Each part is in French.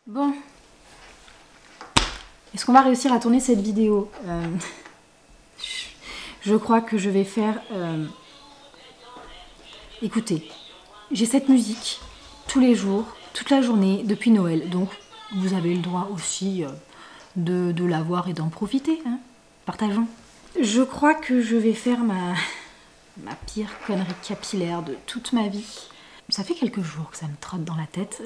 Bon, est-ce qu'on va réussir à tourner cette vidéo? Je crois que je vais faire... Écoutez, j'ai cette musique tous les jours, toute la journée, depuis Noël. Donc, vous avez le droit aussi de la voir et d'en profiter. Hein. Partageons. Je crois que je vais faire ma pire connerie capillaire de toute ma vie. Ça fait quelques jours que ça me trotte dans la tête.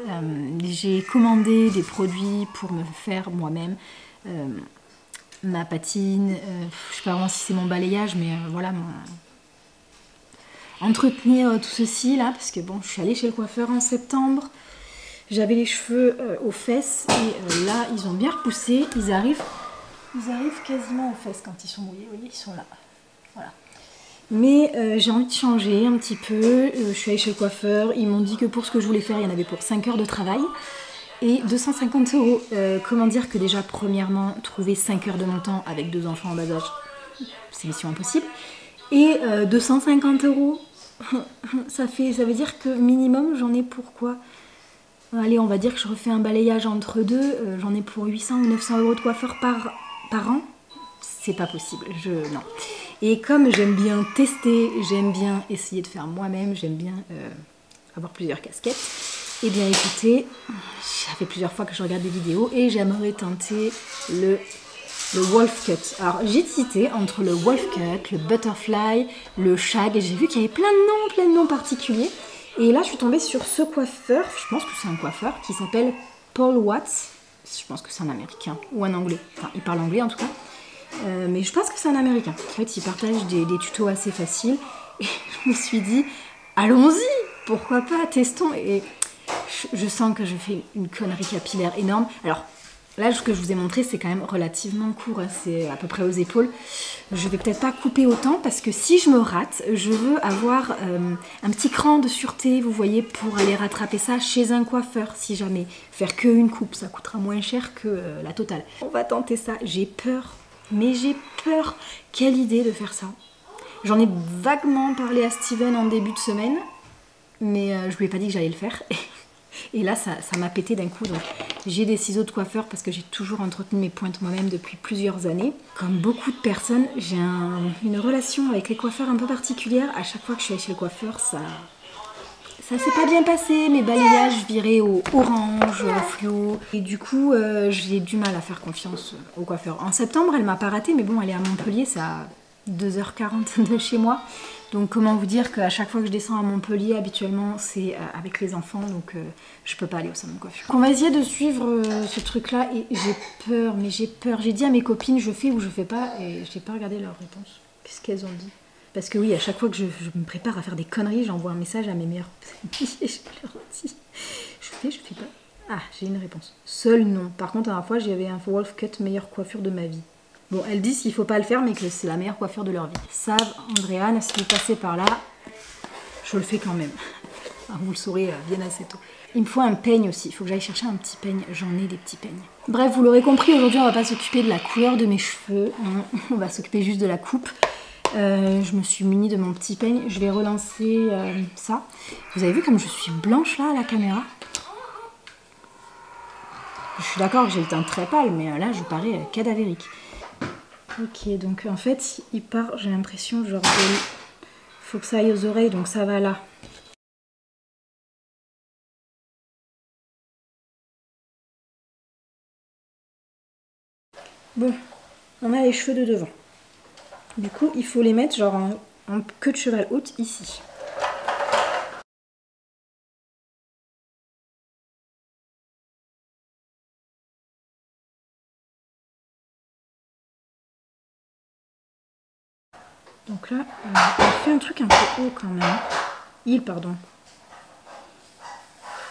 J'ai commandé des produits pour me faire moi-même ma patine. Je sais pas vraiment si c'est mon balayage, mais voilà, entretenir tout ceci là, parce que bon, je suis allée chez le coiffeur en septembre. J'avais les cheveux aux fesses et là, ils ont bien repoussé. Ils arrivent quasiment aux fesses quand ils sont mouillés. Vous voyez, ils sont là. Voilà. Mais j'ai envie de changer un petit peu. Je suis allée chez le coiffeur. Ils m'ont dit que pour ce que je voulais faire, il y en avait pour 5 heures de travail. Et 250 euros. Comment dire que déjà, premièrement, trouver 5 heures de mon temps avec 2 enfants en bas âge, c'est mission impossible. Et 250 euros, ça veut dire que minimum, j'en ai pour quoi? Allez, on va dire que je refais un balayage entre deux. J'en ai pour 800 ou 900 euros de coiffeur par an. C'est pas possible. Non. Et comme j'aime bien tester, j'aime bien essayer de faire moi-même, j'aime bien avoir plusieurs casquettes, et bien écoutez, ça fait plusieurs fois que je regarde des vidéos et j'aimerais tenter le Wolf Cut. Alors j'ai hésité entre le Wolf Cut, le Butterfly, le Shag, et j'ai vu qu'il y avait plein de noms particuliers. Et là je suis tombée sur ce coiffeur, je pense que c'est un coiffeur, qui s'appelle Paul Watts. Je pense que c'est un américain, ou un anglais, enfin il parle anglais en tout cas. Mais je pense que c'est un américain. En fait, il partage des tutos assez faciles. Et je me suis dit, allons-y, pourquoi pas, testons. Et je sens que je fais une connerie capillaire énorme. Alors, là, ce que je vous ai montré, c'est quand même relativement court. Hein, c'est à peu près aux épaules. Je vais peut-être pas couper autant parce que si je me rate, je veux avoir un petit cran de sûreté, vous voyez, pour aller rattraper ça chez un coiffeur, si jamais. Faire qu'une coupe, ça coûtera moins cher que la totale. On va tenter ça. J'ai peur. Mais j'ai peur. Quelle idée de faire ça. J'en ai vaguement parlé à Steven en début de semaine, mais je lui ai pas dit que j'allais le faire. Et là, ça m'a pété d'un coup. Donc, j'ai des ciseaux de coiffeur parce que j'ai toujours entretenu mes pointes moi-même depuis plusieurs années. Comme beaucoup de personnes, j'ai une relation avec les coiffeurs un peu particulière. À chaque fois que je suis allée chez le coiffeur, ça s'est pas bien passé, mes balayages viraient au orange, au fluo. Et du coup, j'ai du mal à faire confiance au coiffeur. En septembre, elle m'a pas raté, mais bon, elle est à Montpellier, c'est à 2h40 de chez moi. Donc comment vous dire qu'à chaque fois que je descends à Montpellier, habituellement, c'est avec les enfants, donc je peux pas aller au salon de coiffure. On va essayer de suivre ce truc-là, et j'ai peur, mais j'ai peur. J'ai dit à mes copines, je fais ou je fais pas, et j'ai pas regardé leur réponse. Qu'est-ce qu'elles ont dit? Parce que oui, à chaque fois que je me prépare à faire des conneries, j'envoie un message à mes meilleurs amis et je leur dis, je fais pas. Ah, j'ai une réponse. Seul non. Par contre, la dernière fois, j'avais un Wolf Cut meilleure coiffure de ma vie. Bon, elles disent qu'il faut pas le faire, mais que c'est la meilleure coiffure de leur vie. Savent, Andréane, si vous passez par là, je le fais quand même. Vous le saurez bien assez tôt. Il me faut un peigne aussi. Il faut que j'aille chercher un petit peigne. J'en ai des petits peignes. Bref, vous l'aurez compris, aujourd'hui, on va pas s'occuper de la couleur de mes cheveux. On va s'occuper juste de la coupe. Je me suis munie de mon petit peigne. Je vais relancer ça. Vous avez vu comme je suis blanche là à la caméra? Je suis d'accord que j'ai le teint très pâle, mais là je parais cadavérique. Ok, donc en fait il part, j'ai l'impression genre faut que ça aille aux oreilles, donc ça va là. Bon, on a les cheveux de devant. Du coup, il faut les mettre genre en queue de cheval haute ici. Donc là, on fait un truc un peu haut quand même. Pardon.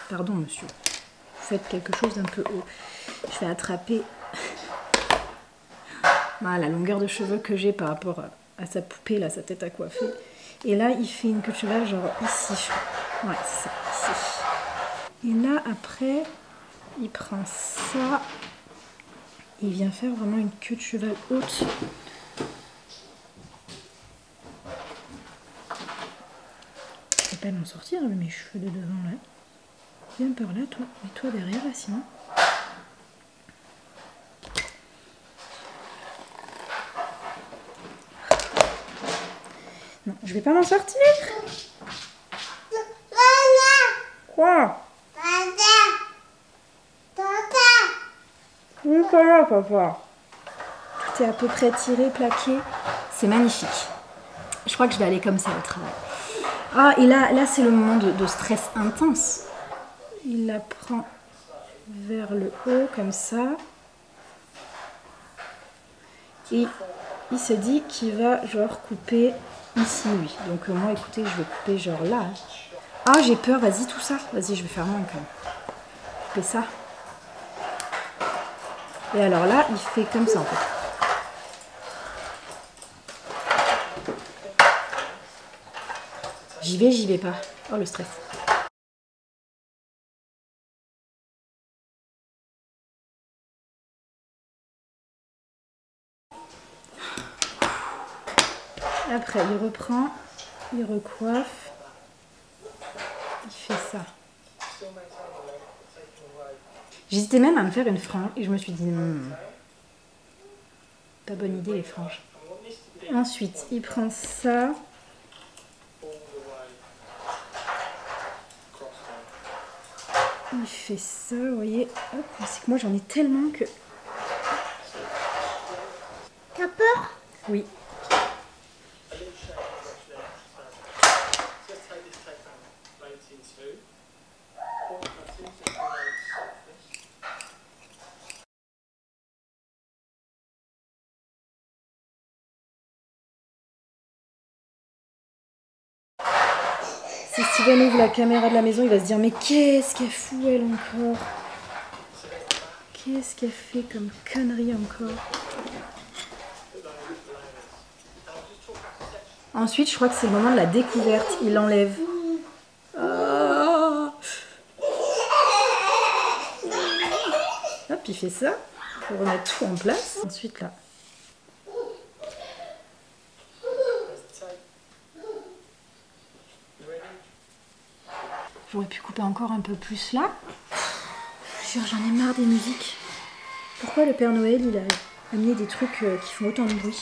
Pardon, monsieur. Vous faites quelque chose d'un peu haut. Je vais attraper la longueur de cheveux que j'ai par rapport à sa poupée, là, sa tête à coiffer. Et là, il fait une queue de cheval genre ici, je crois. Ouais, c'est ça, ici. Et là, après, il prend ça. Il vient faire vraiment une queue de cheval haute. Je vais pas m'en sortir avec mes cheveux de devant, là. Viens par là, toi. Mets-toi derrière, là, sinon. Je vais pas m'en sortir. Quoi? Oui, pas là, papa. Tout est à peu près tiré, plaqué. C'est magnifique. Je crois que je vais aller comme ça au travail. Ah, et là c'est le moment de stress intense. Il la prend vers le haut, comme ça. Et il se dit qu'il va, genre, couper ici, lui. Donc moi, écoutez, je vais couper, genre, là. Ah, j'ai peur, vas-y, tout ça. Vas-y, je vais faire moins, quand même. Couper ça. Et alors là, il fait comme ça, en fait. J'y vais pas. Oh, le stress. Après, il reprend, il recoiffe, il fait ça. J'hésitais même à me faire une frange et je me suis dit pas bonne idée les franges. Ensuite, il prend ça. Il fait ça, vous voyez. Hop, c'est que moi j'en ai tellement que... T'as peur? Oui. Si Steven ouvre la caméra de la maison, il va se dire mais qu'est-ce qu'elle fout elle encore? Qu'est-ce qu'elle fait comme connerie encore? Ensuite, je crois que c'est le moment de la découverte. Il l'enlève. Oh. Hop, il fait ça pour remettre tout en place. Ensuite, là. J'aurais pu couper encore un peu plus là. J'en ai marre des musiques. Pourquoi le Père Noël, il a amené des trucs qui font autant de bruit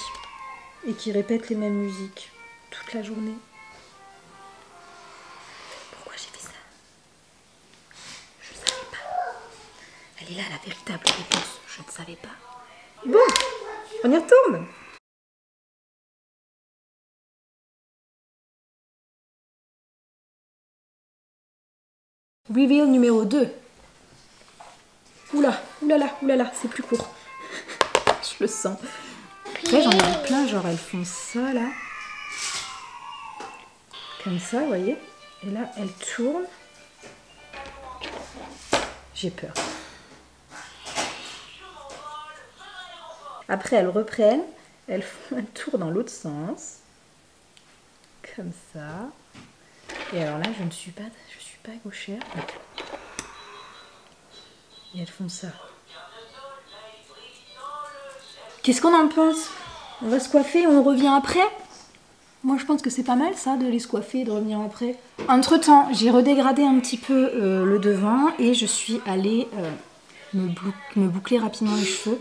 et qui répètent les mêmes musiques toute la journée? Pourquoi j'ai fait ça? Je ne savais pas. Elle est là, la véritable réponse. Je ne savais pas. Bon, on y retourne. Reveal numéro 2. Oula, oulala, oulala, c'est plus court. Je le sens. Après, j'en ai vu plein, genre elles font ça là. Comme ça, vous voyez. Et là, elles tournent. J'ai peur. Après, elles reprennent. Elles font un tour dans l'autre sens. Comme ça. Et alors là, je ne suis pas gauchère. Et elles font ça. Qu'est-ce qu'on en pense? On va se coiffer, on revient après? Moi, je pense que c'est pas mal ça, de les se coiffer et de revenir après. Entre temps, j'ai redégradé un petit peu le devant et je suis allée me boucler rapidement les cheveux.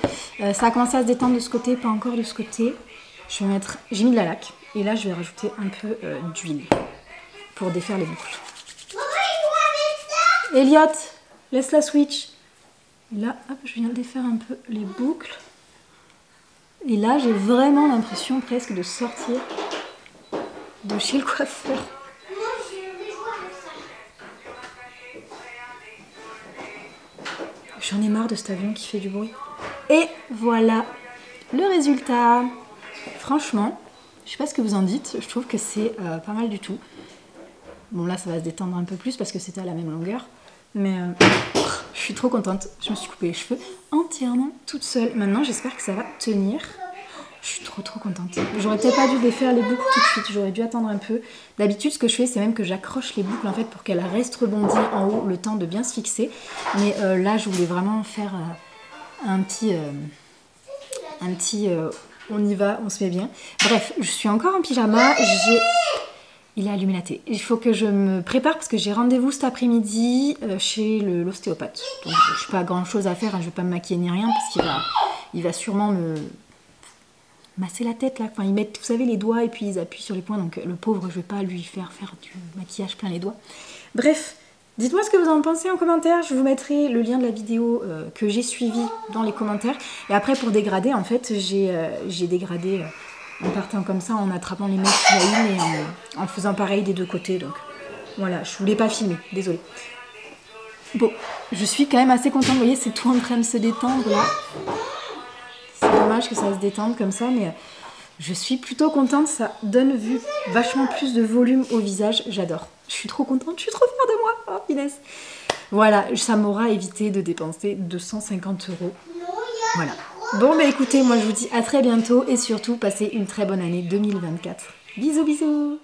Ça a commencé à se détendre de ce côté, pas encore de ce côté. J'ai mis de la laque et là, je vais rajouter un peu d'huile pour défaire les boucles. Elliot, laisse la switch. Et là, hop, je viens de défaire un peu les boucles. Et là, j'ai vraiment l'impression presque de sortir de chez le coiffeur. J'en ai marre de cet avion qui fait du bruit. Et voilà le résultat. Franchement, je sais pas ce que vous en dites. Je trouve que c'est pas mal du tout. Bon, là, ça va se détendre un peu plus parce que c'était à la même longueur. Mais je suis trop contente. Je me suis coupé les cheveux entièrement toute seule. Maintenant, j'espère que ça va tenir. Je suis trop contente. J'aurais peut-être pas dû défaire les boucles tout de suite. J'aurais dû attendre un peu. D'habitude, ce que je fais, c'est même que j'accroche les boucles en fait pour qu'elles restent rebondies en haut, le temps de bien se fixer. Mais là, je voulais vraiment faire un petit on y va, on se met bien. Bref, je suis encore en pyjama. Il a allumé la télé. Il faut que je me prépare parce que j'ai rendez-vous cet après-midi chez l'ostéopathe. Donc je n'ai pas grand-chose à faire, hein. Je ne vais pas me maquiller ni rien parce qu'il va sûrement masser la tête là. Enfin, ils mettent, vous savez, les doigts et puis ils appuient sur les points. Donc le pauvre, je vais pas lui faire du maquillage plein les doigts. Bref, dites-moi ce que vous en pensez en commentaire. Je vous mettrai le lien de la vidéo que j'ai suivie dans les commentaires. Et après, pour dégrader, en fait, j'ai dégradé en partant comme ça, en attrapant les mèches qu'il y a eu, mais en faisant pareil des deux côtés. Donc voilà, je voulais pas filmer, désolée. Bon, je suis quand même assez contente. Vous voyez, c'est tout en train de se détendre là. C'est dommage que ça se détende comme ça, mais je suis plutôt contente. Ça donne vachement plus de volume au visage. J'adore. Je suis trop contente. Je suis trop fière de moi. Oh, finesse. Voilà, ça m'aura évité de dépenser 250 €. Voilà. Bon, bah écoutez, moi je vous dis à très bientôt et surtout, passez une très bonne année 2024. Bisous, bisous.